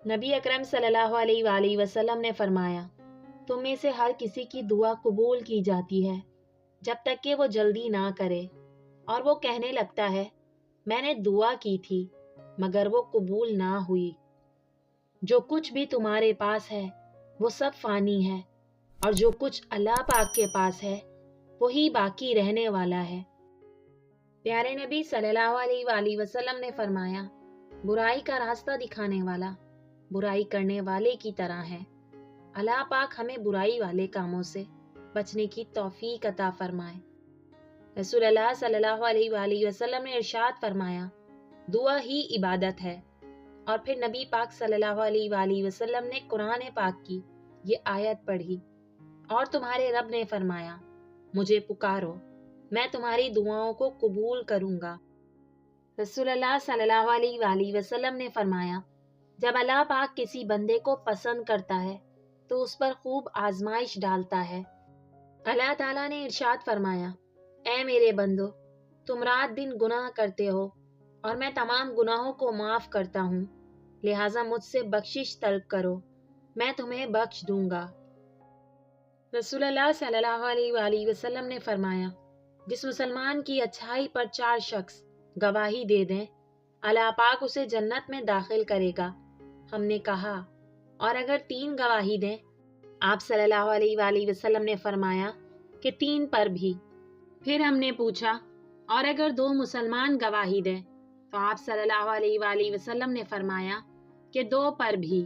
نبی اکرم صلی اللہ علیہ وآلہ وسلم نے فرمایا، تم میں سے ہر کسی کی دعا قبول کی جاتی ہے جب تک کہ وہ جلدی نہ کرے، اور وہ کہنے لگتا ہے میں نے دعا کی تھی مگر وہ قبول نہ ہوئی۔ جو کچھ بھی تمہارے پاس ہے وہ سب فانی ہے، اور جو کچھ اللہ پاک کے پاس ہے وہی باقی رہنے والا ہے۔ پیارے نبی صلی اللہ علیہ وآلہ وسلم نے فرمایا، برائی کا راستہ دکھانے والا برائی کرنے والے کی طرح ہے۔ اللہ پاک ہمیں برائی والے کاموں سے بچنے کی توفیق عطا فرمائے۔ رسول اللہ صلی اللہ علیہ وآلہ وسلم نے ارشاد فرمایا، دعا ہی عبادت ہے۔ اور پھر نبی پاک صلی اللہ علیہ وآلہ وسلم نے قرآن پاک کی یہ آیت پڑھی، اور تمہارے رب نے فرمایا، مجھے پکارو میں تمہاری دعاؤں کو قبول کروں گا۔ رسول اللہ صلی اللہ علیہ وآلہ وسلم نے فرمایا، جب اللہ پاک کسی بندے کو پسند کرتا ہے تو اس پر خوب آزمائش ڈالتا ہے۔ اللہ تعالیٰ نے ارشاد فرمایا، اے میرے بندو، تم رات دن گناہ کرتے ہو اور میں تمام گناہوں کو معاف کرتا ہوں، لہٰذا مجھ سے بخشش طلب کرو، میں تمہیں بخش دوں گا۔ رسول اللہ صلی اللہ علیہ وآلہ وسلم نے فرمایا، جس مسلمان کی اچھائی پر 4 شخص گواہی دے دیں، اللہ پاک اسے جنت میں داخل کرے گا۔ ہم نے کہا، اور اگر 3 گواہی دیں؟ آپ صلی اللہ علیہ وآلہ وسلم نے فرمایا کہ 3 پر بھی۔ پھر ہم نے پوچھا، اور اگر 2 مسلمان گواہی دیں؟ تو آپ صلی اللہ علیہ وآلہ وسلم نے فرمایا کہ 2 پر بھی۔